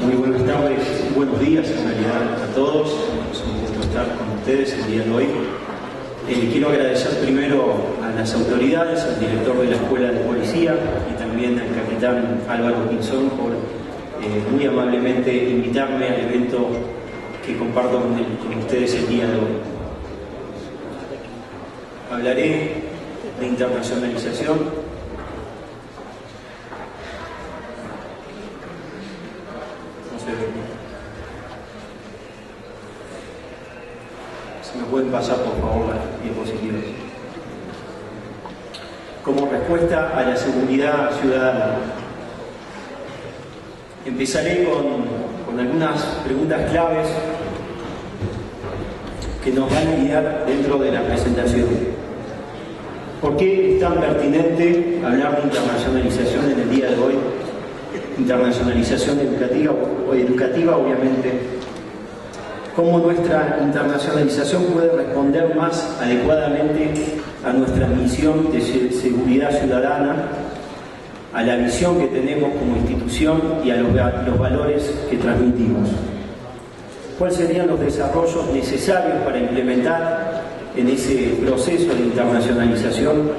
Muy buenas tardes, buenos días en realidad a todos. Es un gusto estar con ustedes el día de hoy. Quiero agradecer primero a las autoridades, al director de la Escuela de Policía y también al capitán Álvaro Pinzón por muy amablemente invitarme al evento que comparto con ustedes el día de hoy. Hablaré de internacionalización. Si me pueden pasar por favor las diapositivas. Como respuesta a la seguridad ciudadana, empezaré con algunas preguntas claves que nos van a guiar dentro de la presentación. ¿Por qué es tan pertinente hablar de internacionalización en el día de hoy? Internacionalización educativa, obviamente. ¿Cómo nuestra internacionalización puede responder más adecuadamente a nuestra misión de seguridad ciudadana, a la visión que tenemos como institución y a los valores que transmitimos? ¿Cuáles serían los desarrollos necesarios para implementar en ese proceso de internacionalización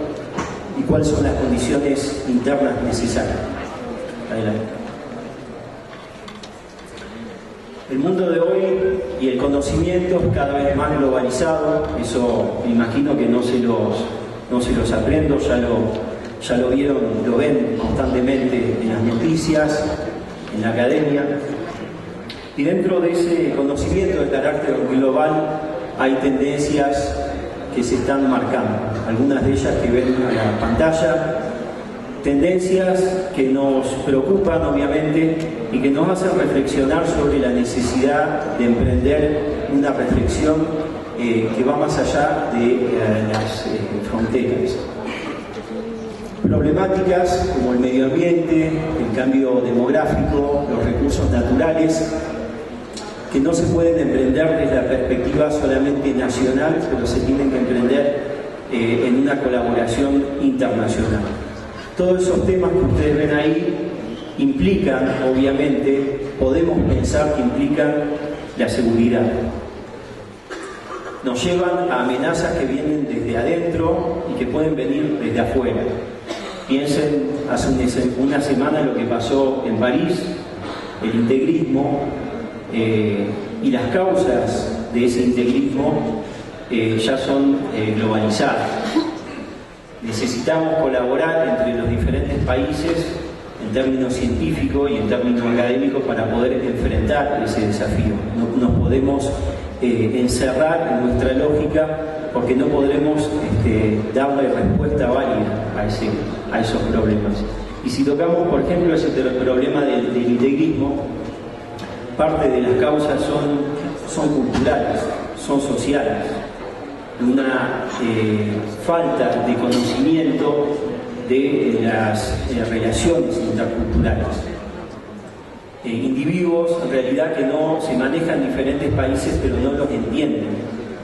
y cuáles son las condiciones internas necesarias? Adelante. El mundo de hoy y el conocimiento es cada vez más globalizado. Eso me imagino que no se los aprendo, ya lo vieron, lo ven constantemente en las noticias, en la academia. Y dentro de ese conocimiento de carácter global hay tendencias que se están marcando. Algunas de ellas que ven en la pantalla. Tendencias que nos preocupan, obviamente, y que nos hacen reflexionar sobre la necesidad de emprender una reflexión que va más allá de las fronteras. Problemáticas como el medio ambiente, el cambio demográfico, los recursos naturales, que no se pueden emprender desde la perspectiva solamente nacional, pero se tienen que emprender en una colaboración internacional. Todos esos temas que ustedes ven ahí implican, obviamente, podemos pensar que implican la seguridad. Nos llevan a amenazas que vienen desde adentro y que pueden venir desde afuera. Piensen hace una semana lo que pasó en París, el integrismo y las causas de ese integrismo ya son globalizadas. Necesitamos colaborar entre los diferentes países en términos científicos y en términos académicos para poder enfrentar ese desafío. No nos podemos encerrar en nuestra lógica porque no podremos darle respuesta válida a esos problemas. Y si tocamos, por ejemplo, ese problema del integrismo, parte de las causas son culturales, son sociales. Una falta de conocimiento de las relaciones interculturales. Individuos en realidad que no se manejan en diferentes países pero no los entienden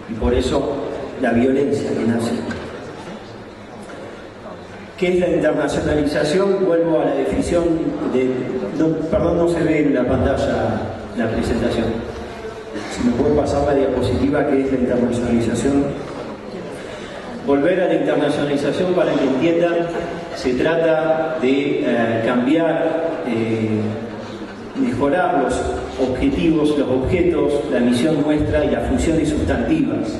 y por eso la violencia que nace. ¿Qué es la internacionalización? Vuelvo a la definición perdón, no se ve en la pantalla la presentación. Si me puede pasar la diapositiva, ¿qué es la internacionalización? Volver a la internacionalización, para que entiendan, se trata de cambiar, mejorar los objetivos, los objetos, la misión nuestra y las funciones sustantivas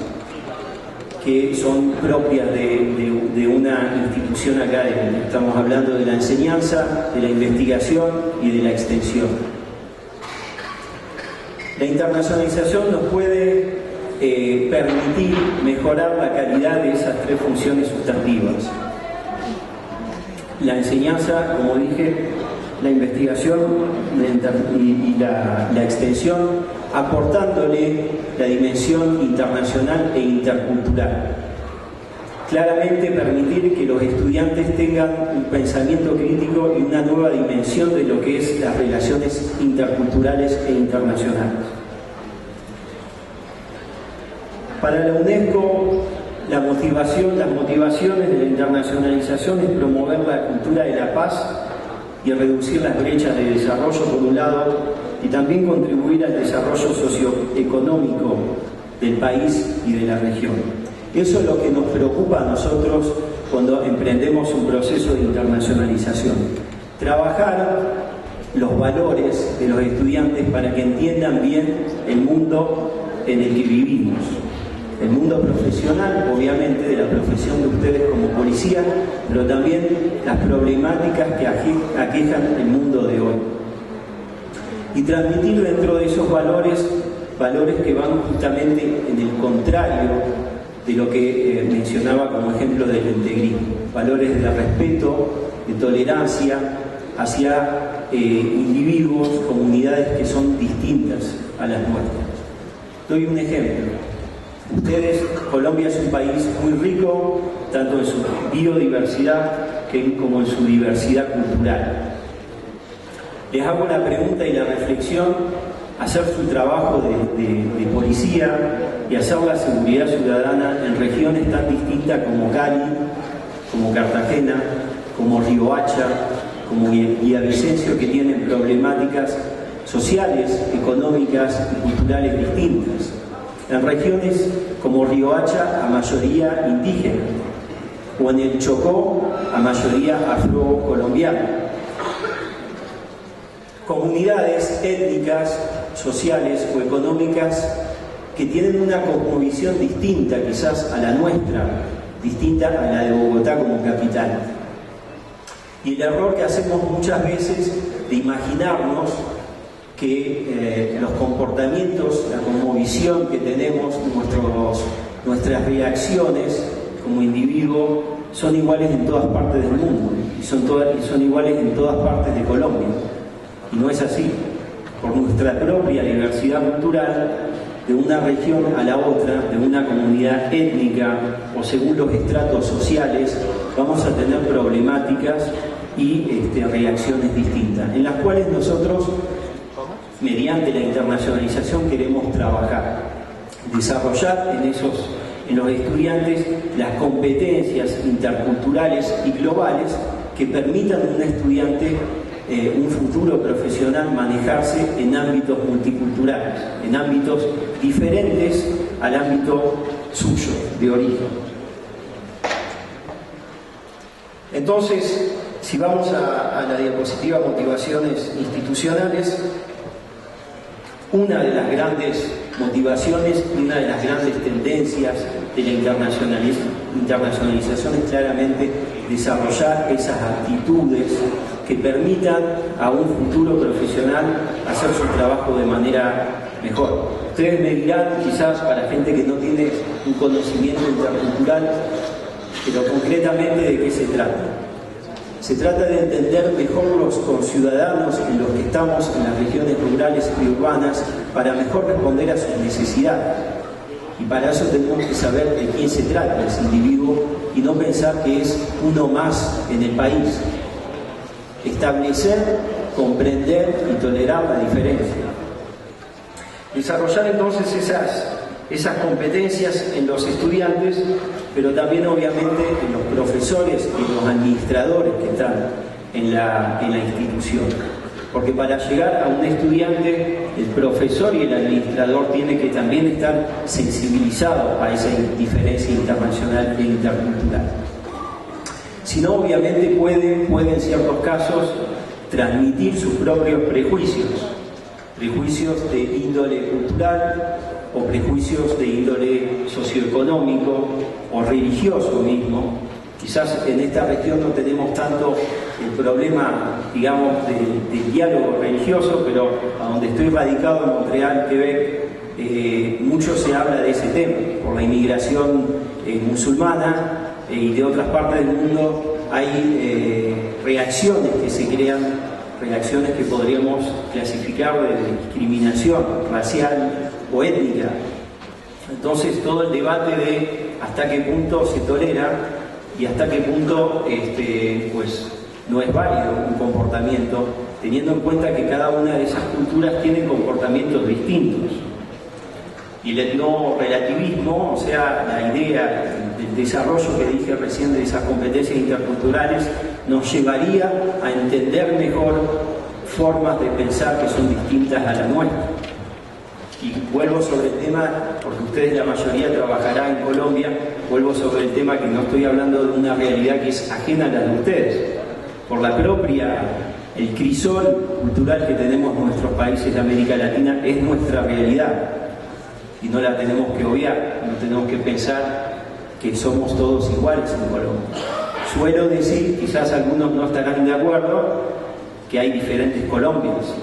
que son propias de una institución académica. Estamos hablando de la enseñanza, de la investigación y de la extensión. La internacionalización nos puede permitir mejorar la calidad de esas tres funciones sustantivas. La enseñanza, como dije, la investigación y la extensión, aportándole la dimensión internacional e intercultural. Claramente permitir que los estudiantes tengan un pensamiento crítico y una nueva dimensión de lo que es las relaciones interculturales e internacionales. Para la UNESCO, las motivaciones de la internacionalización es promover la cultura de la paz y reducir las brechas de desarrollo por un lado, y también contribuir al desarrollo socioeconómico del país y de la región. Eso es lo que nos preocupa a nosotros cuando emprendemos un proceso de internacionalización. Trabajar los valores de los estudiantes para que entiendan bien el mundo en el que vivimos. El mundo profesional, obviamente, de la profesión de ustedes como policía, pero también las problemáticas que aquejan el mundo de hoy. Y transmitir dentro de esos valores que van justamente en el contrario de lo que mencionaba como ejemplo del integrismo. Valores de respeto, de tolerancia hacia individuos, comunidades que son distintas a las nuestras. Doy un ejemplo. Ustedes, Colombia es un país muy rico, tanto en su biodiversidad como en su diversidad cultural. Les hago la pregunta y la reflexión: hacer su trabajo de policía y hacer la seguridad ciudadana en regiones tan distintas como Cali, como Cartagena, como Riohacha, como Villavicencio, que tienen problemáticas sociales, económicas y culturales distintas. En regiones como Riohacha, a mayoría indígena, o en el Chocó, a mayoría afrocolombiana. Comunidades étnicas, sociales o económicas que tienen una cosmovisión distinta quizás a la nuestra, distinta a la de Bogotá como capital. Y el error que hacemos muchas veces de imaginarnos que los comportamientos, la cosmovisión que tenemos, nuestras reacciones como individuo son iguales en todas partes del mundo y son iguales en todas partes de Colombia. Y no es así. Por nuestra propia diversidad cultural, de una región a la otra, de una comunidad étnica o según los estratos sociales, vamos a tener problemáticas y reacciones distintas, en las cuales nosotros, mediante la internacionalización, queremos trabajar, desarrollar en los estudiantes las competencias interculturales y globales que permitan a un estudiante un futuro profesional manejarse en ámbitos multiculturales, en ámbitos diferentes al ámbito suyo, de origen. Entonces, si vamos a la diapositiva motivaciones institucionales, una de las grandes motivaciones y una de las grandes tendencias de la internacionalización es claramente desarrollar esas actitudes que permitan a un futuro profesional hacer su trabajo de manera mejor. Ustedes me dirán, quizás para gente que no tiene un conocimiento intercultural, pero concretamente ¿de qué se trata? Se trata de entender mejor los conciudadanos en los que estamos en las regiones rurales y urbanas para mejor responder a sus necesidades. Y para eso tenemos que saber de quién se trata ese individuo y no pensar que es uno más en el país. Establecer, comprender y tolerar la diferencia. Desarrollar entonces esas competencias en los estudiantes, pero también obviamente en los profesores y los administradores que están en la institución. Porque para llegar a un estudiante, el profesor y el administrador tienen que también estar sensibilizados a esa diferencia internacional e intercultural. Si no, obviamente pueden en ciertos casos transmitir sus propios prejuicios de índole cultural o prejuicios de índole socioeconómico o religioso mismo. Quizás en esta región no tenemos tanto el problema, digamos, de diálogo religioso, pero a donde estoy radicado, en Montreal, Quebec, mucho se habla de ese tema. Por la inmigración musulmana y de otras partes del mundo hay reacciones que se crean, reacciones que podríamos clasificar de discriminación racial o étnica. Entonces todo el debate de hasta qué punto se tolera y hasta qué punto pues no es válido un comportamiento, teniendo en cuenta que cada una de esas culturas tiene comportamientos distintos. Y el etnorelativismo, o sea, la idea del desarrollo que dije recién de esas competencias interculturales, nos llevaría a entender mejor formas de pensar que son distintas a la nuestra. Y vuelvo sobre el tema, porque ustedes la mayoría trabajará en Colombia, vuelvo sobre el tema que no estoy hablando de una realidad que es ajena a la de ustedes. Por la propia, el crisol cultural que tenemos en nuestros países de América Latina es nuestra realidad. Y no la tenemos que obviar, no tenemos que pensar que somos todos iguales en Colombia. Suelo decir, quizás algunos no estarán de acuerdo, que hay diferentes Colombias.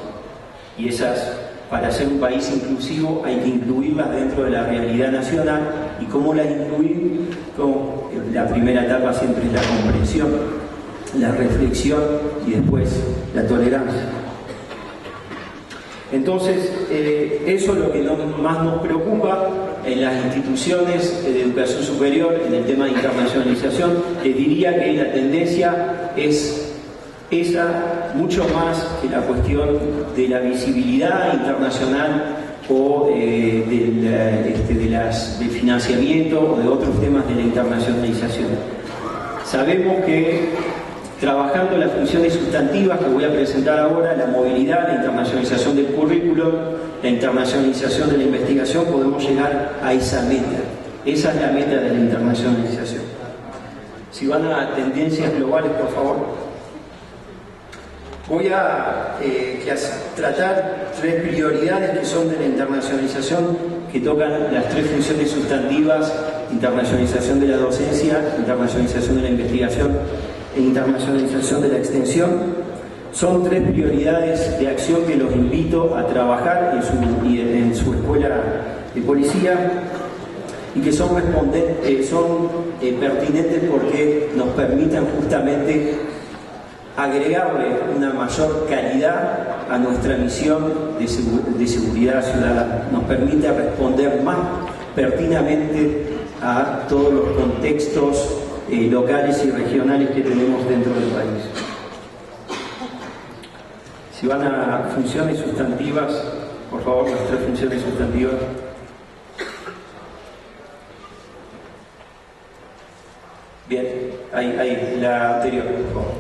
Y esas, para ser un país inclusivo, hay que incluirlas dentro de la realidad nacional. ¿Y cómo las incluir? Como la primera etapa siempre es la comprensión, la reflexión y después la tolerancia. Entonces, eso es lo que más nos preocupa en las instituciones de educación superior, en el tema de internacionalización. Les diría que la tendencia es esa, mucho más que la cuestión de la visibilidad internacional o del financiamiento o de otros temas de la internacionalización. Sabemos que trabajando las funciones sustantivas que voy a presentar ahora, la movilidad, la internacionalización del currículo, la internacionalización de la investigación, podemos llegar a esa meta. Esa es la meta de la internacionalización. Si van a tendencias globales, por favor. Voy a tratar 3 prioridades que son de la internacionalización, que tocan las 3 funciones sustantivas: internacionalización de la docencia, internacionalización de la investigación e internacionalización de la extensión. Son 3 prioridades de acción que los invito a trabajar en su escuela de policía y que son pertinentes porque nos permitan justamente agregarle una mayor calidad a nuestra misión de seguridad ciudadana. Nos permite responder más pertinentemente a todos los contextos locales y regionales que tenemos dentro del país. Si van a funciones sustantivas, por favor, las 3 funciones sustantivas. Bien, ahí la anterior, por favor.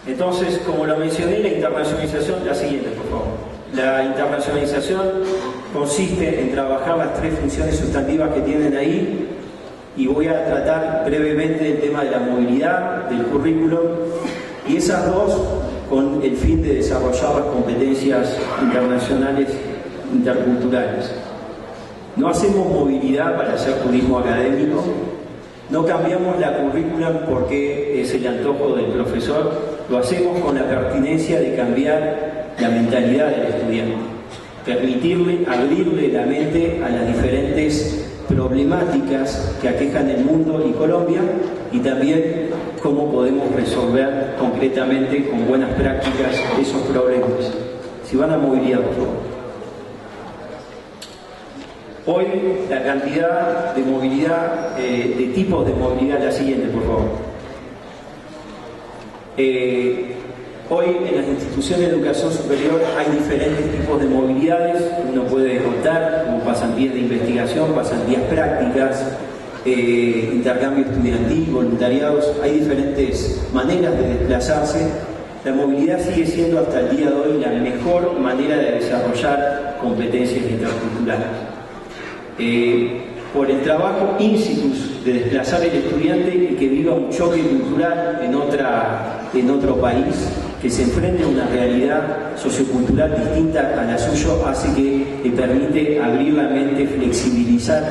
Entonces, como lo mencioné, la internacionalización, la siguiente, por favor. La internacionalización consiste en trabajar las 3 funciones sustantivas que tienen ahí, y voy a tratar brevemente el tema de la movilidad, del currículum, y esas 2 con el fin de desarrollar las competencias internacionales interculturales. No hacemos movilidad para hacer turismo académico, no cambiamos la currículum porque es el antojo del profesor, lo hacemos con la pertinencia de cambiar la mentalidad del estudiante, permitirle, abrirle la mente a las diferentes problemáticas que aquejan el mundo y Colombia, y también cómo podemos resolver concretamente con buenas prácticas esos problemas. Si van a movilidad, por favor. Hoy la cantidad de movilidad, de tipos de movilidad, la siguiente, por favor. Hoy en las instituciones de educación superior hay diferentes tipos de movilidades. Uno puede optar como pasantías de investigación, pasantías prácticas, intercambio estudiantil, voluntariados. Hay diferentes maneras de desplazarse. La movilidad sigue siendo hasta el día de hoy la mejor manera de desarrollar competencias interculturales. Por el trabajo in situ de desplazar al estudiante y que viva un choque cultural en otro país, que se enfrente a una realidad sociocultural distinta a la suya, hace que le permite abrir la mente, flexibilizar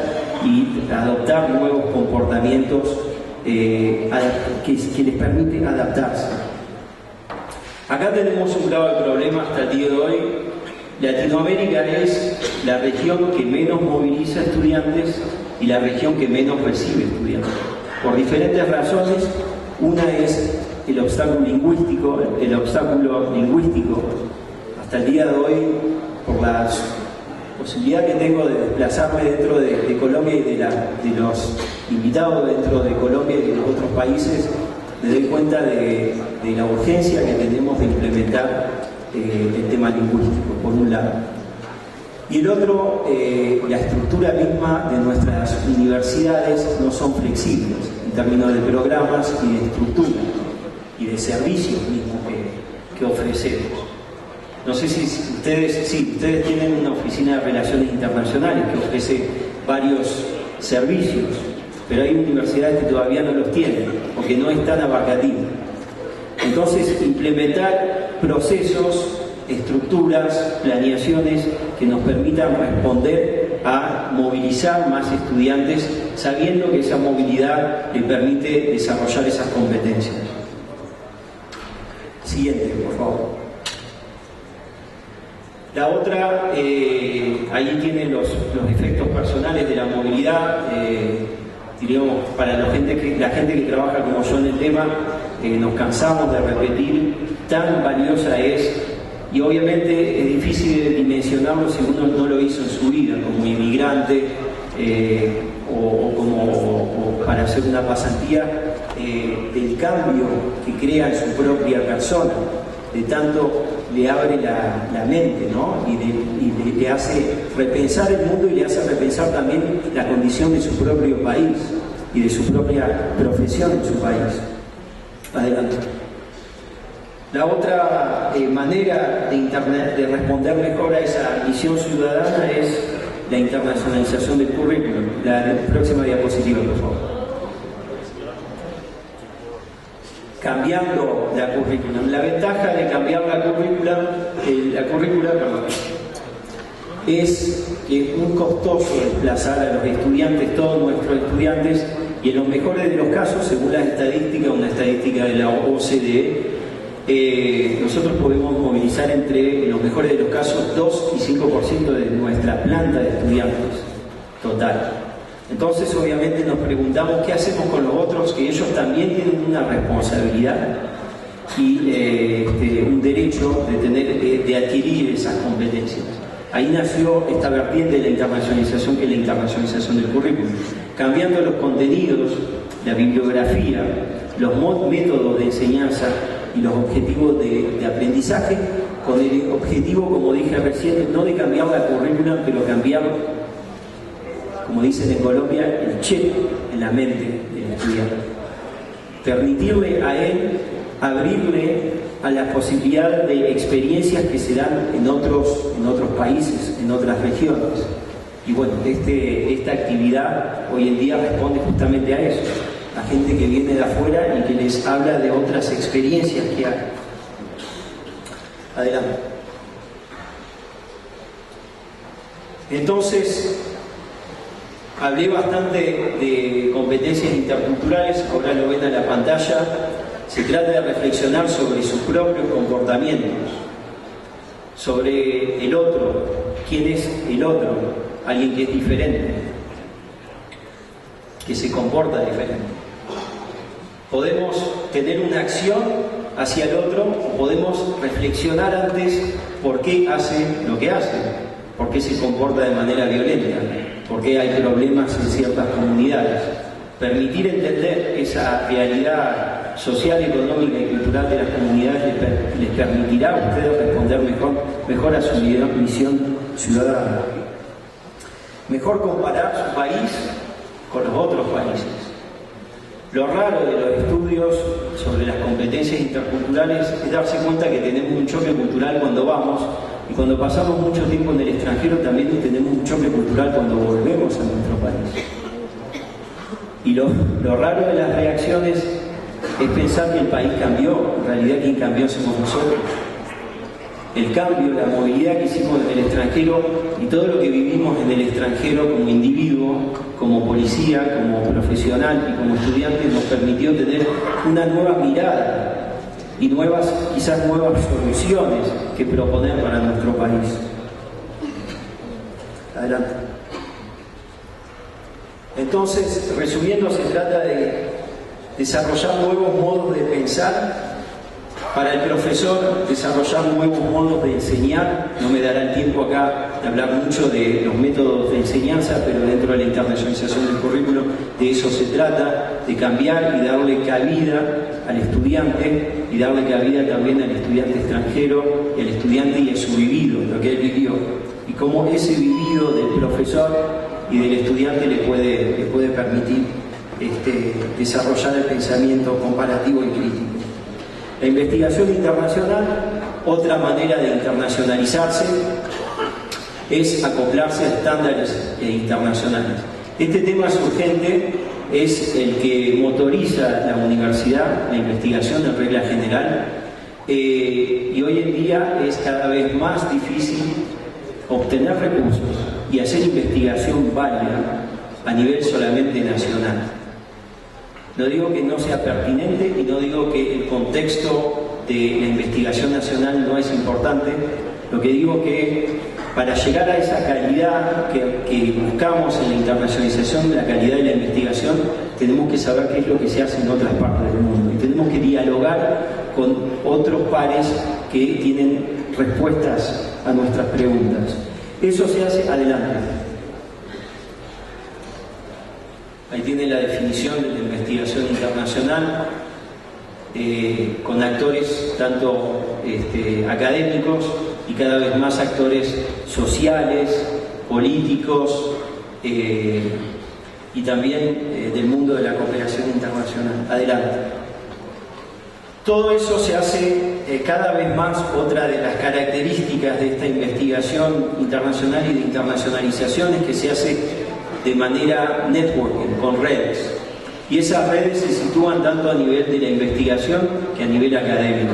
y adoptar nuevos comportamientos que les permite adaptarse. Acá tenemos un grave problema hasta el día de hoy. Latinoamérica es la región que menos moviliza estudiantes y la región que menos recibe estudiantes, por diferentes razones. Una es el obstáculo lingüístico. Hasta el día de hoy, por la posibilidad que tengo de desplazarme dentro de Colombia y de los invitados dentro de Colombia y de los otros países, me doy cuenta de la urgencia que tenemos de implementar el tema lingüístico, por un lado. Y el otro, la estructura misma de nuestras universidades no son flexibles. En términos de programas y de estructura y de servicios mismos que ofrecemos. No sé si ustedes tienen una oficina de relaciones internacionales que ofrece varios servicios, pero hay universidades que todavía no los tienen o que no están abarcativas. Entonces, implementar procesos, estructuras, planeaciones que nos permitan responder a movilizar más estudiantes, sabiendo que esa movilidad le permite desarrollar esas competencias. Siguiente, por favor. La otra, ahí tienen los efectos personales de la movilidad. Diríamos, para la gente que trabaja como yo en el tema, nos cansamos de repetir, tan valiosa es, y obviamente es difícil de dimensionarlo si uno no lo hizo en su vida, como inmigrante o para hacer una pasantía, del cambio que crea en su propia persona, de tanto le abre la mente, ¿no? y le hace repensar el mundo y le hace repensar también la condición de su propio país y de su propia profesión en su país. Adelante. La otra manera de responder mejor a esa misión ciudadana es la internacionalización del currículum. La próxima diapositiva, por favor. Cambiando la currículum. La ventaja de cambiar la currícula, es que es muy costoso desplazar a los estudiantes, todos nuestros estudiantes, y en los mejores de los casos, según la estadística, una estadística de la OCDE, nosotros podemos movilizar entre, en los mejores de los casos, 2 y 5% de nuestra planta de estudiantes total. Entonces, obviamente, nos preguntamos qué hacemos con los otros, que ellos también tienen una responsabilidad y un derecho de adquirir esas competencias. Ahí nació esta vertiente de la internacionalización, que es la internacionalización del currículum, cambiando los contenidos, la bibliografía, los métodos de enseñanza y los objetivos de aprendizaje, con el objetivo, como dije recién, no de cambiar la currícula, pero cambiar, como dicen en Colombia, el chip en la mente del estudiante. Permitirle a él, abrirle a la posibilidad de experiencias que se dan en otros países, en otras regiones. Y bueno, esta actividad hoy en día responde justamente a eso, a gente que viene de afuera y que les habla de otras experiencias que hay. Adelante. Entonces, hablé bastante de competencias interculturales, ahora lo ven en la pantalla. Se trata de reflexionar sobre sus propios comportamientos, sobre el otro, quién es el otro, alguien que es diferente, que se comporta diferente. Podemos tener una acción hacia el otro o podemos reflexionar antes por qué hace lo que hace, por qué se comporta de manera violenta, por qué hay problemas en ciertas comunidades. Permitir entender esa realidad social, económica y cultural de las comunidades les permitirá a ustedes responder mejor a su misión ciudadana. Mejor comparar su país con los otros países. Lo raro de los estudios sobre las competencias interculturales es darse cuenta que tenemos un choque cultural cuando vamos, y cuando pasamos mucho tiempo en el extranjero también tenemos un choque cultural cuando volvemos a nuestro país. Y lo raro de las reacciones es pensar que el país cambió. En realidad quien cambió somos nosotros. El cambio, la movilidad que hicimos en el extranjero y todo lo que vivimos en el extranjero como individuo, como policía, como profesional y como estudiante nos permitió tener una nueva mirada y quizás nuevas soluciones que proponer para nuestro país. Adelante. Entonces, resumiendo, se trata de desarrollar nuevos modos de pensar. Para el profesor, desarrollar nuevos modos de enseñar. No me dará el tiempo acá de hablar mucho de los métodos de enseñanza, pero dentro de la internacionalización del currículo de eso se trata, de cambiar y darle cabida al estudiante y darle cabida también al estudiante extranjero, el estudiante y a su vivido, lo que él vivió. Y cómo ese vivido del profesor y del estudiante le puede permitir desarrollar el pensamiento comparativo y crítico. La investigación internacional, otra manera de internacionalizarse, es acoplarse a estándares internacionales. Este tema es urgente, es el que motoriza la universidad, la investigación en regla general, y hoy en día es cada vez más difícil obtener recursos y hacer investigación válida a nivel solamente nacional. No digo que no sea pertinente y no digo que el contexto de la investigación nacional no es importante, lo que digo que para llegar a esa calidad que buscamos en la internacionalización, la calidad de la investigación, tenemos que saber qué es lo que se hace en otras partes del mundo y tenemos que dialogar con otros pares que tienen respuestas a nuestras preguntas. Eso se hace adelante. Ahí tiene la definición de la investigación internacional, con actores tanto académicos y cada vez más actores sociales, políticos y también del mundo de la cooperación internacional. Adelante. Todo eso se hace cada vez más. Otra de las características de esta investigación internacional y de internacionalización es que se hace de manera networking, con redes. Y esas redes se sitúan tanto a nivel de la investigación que a nivel académico.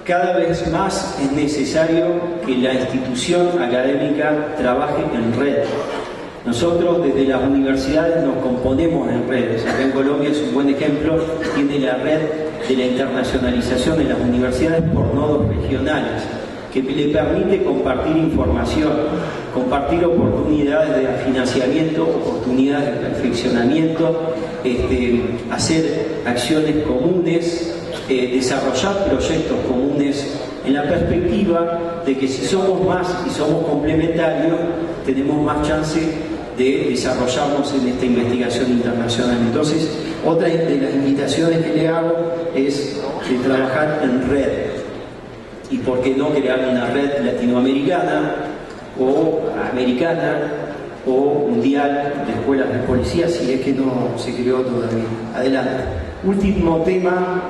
Cada vez más es necesario que la institución académica trabaje en red. Nosotros desde las universidades nos componemos en redes. Acá en Colombia es un buen ejemplo, tiene la red de la internacionalización de las universidades por nodos regionales, que le permite compartir información, compartir oportunidades de financiamiento, oportunidades de perfeccionamiento, hacer acciones comunes, desarrollar proyectos comunes en la perspectiva de que si somos más y somos complementarios, tenemos más chance de desarrollarnos en esta investigación internacional. Entonces, otra de las invitaciones que le hago es de trabajar en red. ¿Y por qué no crear una red latinoamericana o americana o mundial de escuelas de policía si es que no se creó todavía? Adelante. Último tema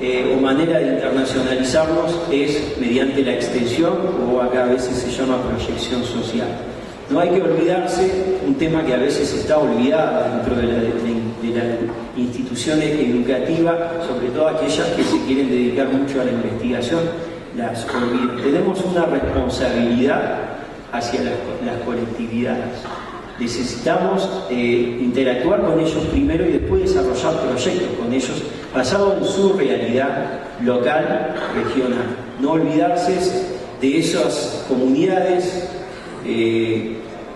o manera de internacionalizarnos es mediante la extensión, o acá a veces se llama proyección social. No hay que olvidarse, un tema que a veces está olvidado dentro de las instituciones educativas, sobre todo aquellas que se quieren dedicar mucho a la investigación, las olvidan. Tenemos una responsabilidad hacia las colectividades. Necesitamos interactuar con ellos primero y después desarrollar proyectos con ellos basados en su realidad local, regional. No olvidarse de esas comunidades,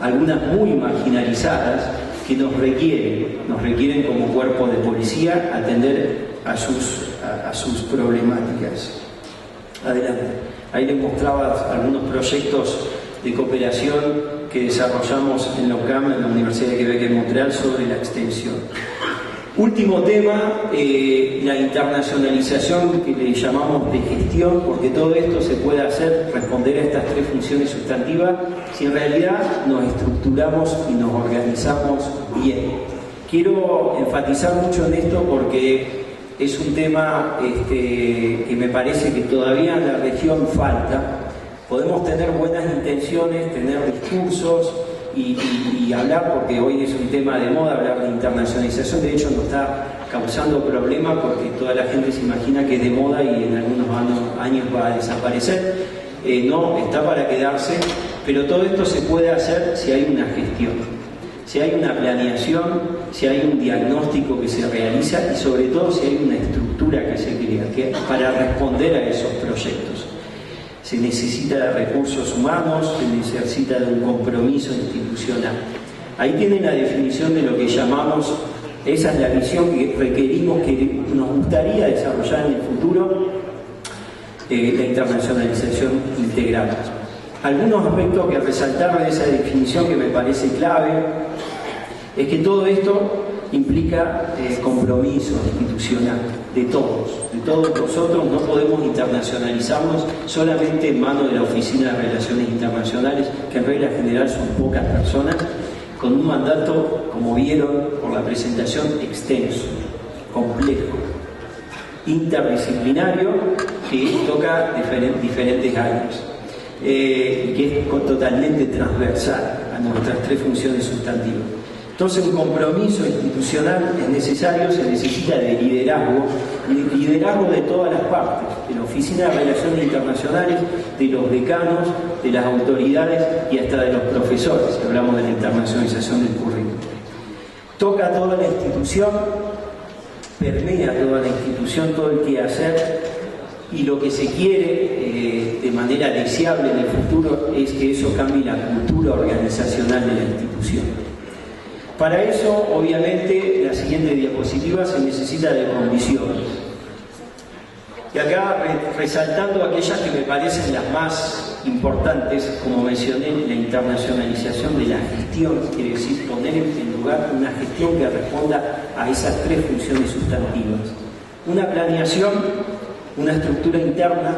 algunas muy marginalizadas, que nos requieren como cuerpo de policía atender a sus problemáticas. Adelante. Ahí les mostraba algunos proyectos de cooperación que desarrollamos en la UCAM, en la Universidad de Quebec en Montreal, sobre la extensión. Último tema, la internacionalización que le llamamos de gestión, porque todo esto se puede hacer, responder a estas tres funciones sustantivas, si en realidad nos estructuramos y nos organizamos bien. Quiero enfatizar mucho en esto porque es un tema que me parece que todavía en la región falta. Podemos tener buenas intenciones, tener discursos y hablar, porque hoy es un tema de moda hablar de internacionalización. De hecho nos está causando problemas porque toda la gente se imagina que es de moda y en algunos años va a desaparecer. No, está para quedarse, pero todo esto se puede hacer si hay una gestión, si hay una planeación, si hay un diagnóstico que se realiza y sobre todo si hay una estructura que se crea para responder a esos proyectos. Se necesita de recursos humanos, se necesita de un compromiso institucional. Ahí tienen la definición de lo que llamamos, esa es la visión que requerimos, que nos gustaría desarrollar en el futuro, la internacionalización integral. Algunos aspectos que resaltar de esa definición que me parece clave es que todo esto implica compromiso institucional de todos nosotros. No podemos internacionalizarnos solamente en manos de la Oficina de Relaciones Internacionales, que en regla general son pocas personas, con un mandato, como vieron por la presentación, extenso, complejo, interdisciplinario, que toca diferentes áreas, que es totalmente transversal a nuestras tres funciones sustantivas. Entonces, un compromiso institucional es necesario, se necesita de liderazgo de todas las partes, de la Oficina de Relaciones Internacionales, de los decanos, de las autoridades y hasta de los profesores, si hablamos de la internacionalización del currículum. Toca toda la institución, permea toda la institución, todo el quehacer, y lo que se quiere de manera deseable en el futuro es que eso cambie la cultura organizacional de la institución. Para eso, obviamente, la siguiente diapositiva se necesita de condiciones. Y acá, resaltando aquellas que me parecen las más importantes, como mencioné, la internacionalización de la gestión, quiere decir poner en lugar una gestión que responda a esas tres funciones sustantivas. Una planeación, una estructura interna,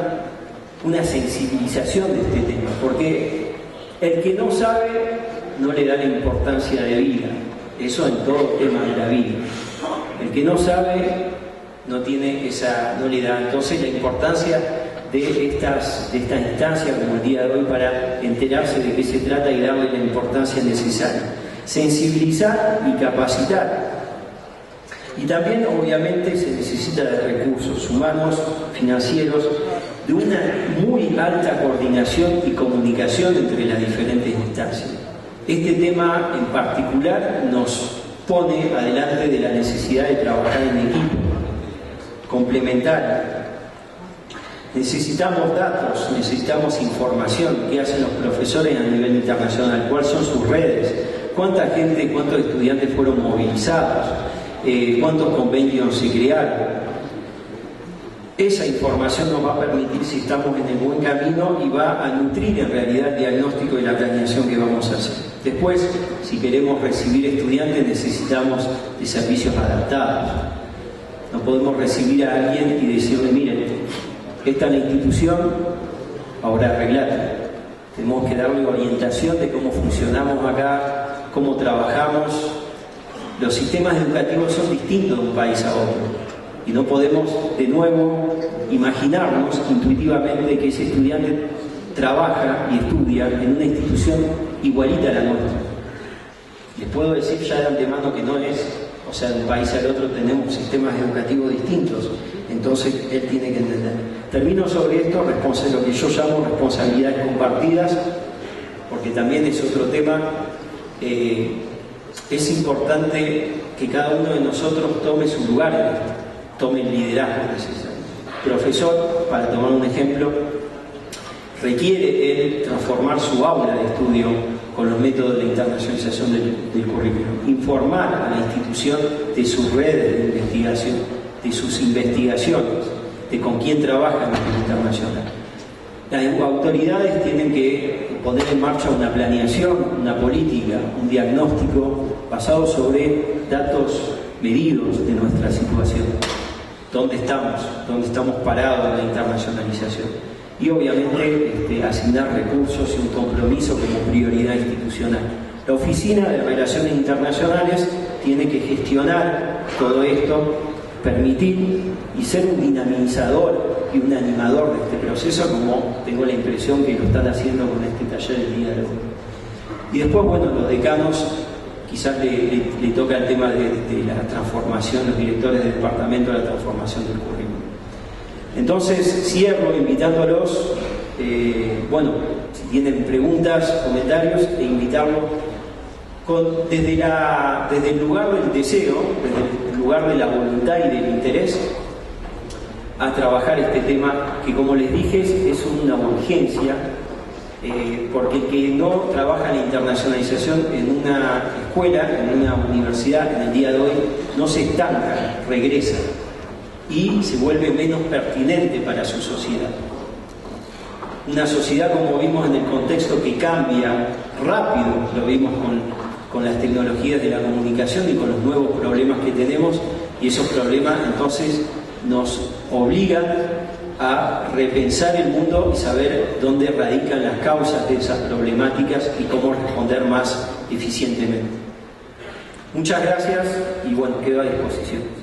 una sensibilización de este tema, porque el que no sabe no le da la importancia de vida. Eso en todo tema de la vida. El que no sabe no le da entonces la importancia de esta instancia como el día de hoy para enterarse de qué se trata y darle la importancia necesaria. Sensibilizar y capacitar. Y también obviamente se necesita de recursos humanos, financieros, de una muy alta coordinación y comunicación entre las diferentes instancias. Este tema en particular nos pone adelante de la necesidad de trabajar en equipo, complementario. Necesitamos datos, necesitamos información. ¿Qué hacen los profesores a nivel internacional? ¿Cuáles son sus redes? ¿Cuánta gente, cuántos estudiantes fueron movilizados? ¿Cuántos convenios se crearon? Esa información nos va a permitir si estamos en el buen camino y va a nutrir en realidad el diagnóstico y la planeación que vamos a hacer. Después, si queremos recibir estudiantes, necesitamos de servicios adaptados. No podemos recibir a alguien y decirle, miren, esta es la institución, ahora arreglate. Tenemos que darle orientación de cómo funcionamos acá, cómo trabajamos. Los sistemas educativos son distintos de un país a otro. Y no podemos, de nuevo, imaginarnos intuitivamente que ese estudiante trabaja y estudia en una institución igualita a la nuestra. Les puedo decir ya de antemano que no es, o sea, de un país al otro tenemos sistemas educativos distintos, entonces él tiene que entender. Termino sobre esto, lo que yo llamo responsabilidades compartidas, porque también es otro tema. Es importante que cada uno de nosotros tome su lugar en esto, tome el liderazgo necesario. Profesor, para tomar un ejemplo, requiere él transformar su aula de estudio con los métodos de la internacionalización del currículum, informar a la institución de sus redes de investigación, de sus investigaciones, de con quién trabaja en el internacional. Las autoridades tienen que poner en marcha una planeación, una política, un diagnóstico basado sobre datos medidos de nuestra situación. ¿Dónde estamos parados en la internacionalización? Y obviamente asignar recursos y un compromiso como prioridad institucional. La Oficina de Relaciones Internacionales tiene que gestionar todo esto, permitir y ser un dinamizador y un animador de este proceso, como tengo la impresión que lo están haciendo con este taller el día de hoy. Y después, bueno, los decanos quizás le toca el tema de la transformación, los directores del departamento de la transformación del currículum. Entonces, cierro invitándolos, si tienen preguntas, comentarios, e invitarlos desde el lugar del deseo, desde el lugar de la voluntad y del interés, a trabajar este tema que, como les dije, es una urgencia, porque el que no trabaja la internacionalización en una escuela, en una universidad, en el día de hoy, no se estanca, regresa y se vuelve menos pertinente para su sociedad. Una sociedad, como vimos en el contexto, que cambia rápido, lo vimos con las tecnologías de la comunicación y con los nuevos problemas que tenemos, y esos problemas entonces nos obligan a repensar el mundo y saber dónde radican las causas de esas problemáticas y cómo responder más eficientemente. Muchas gracias y bueno, quedo a disposición.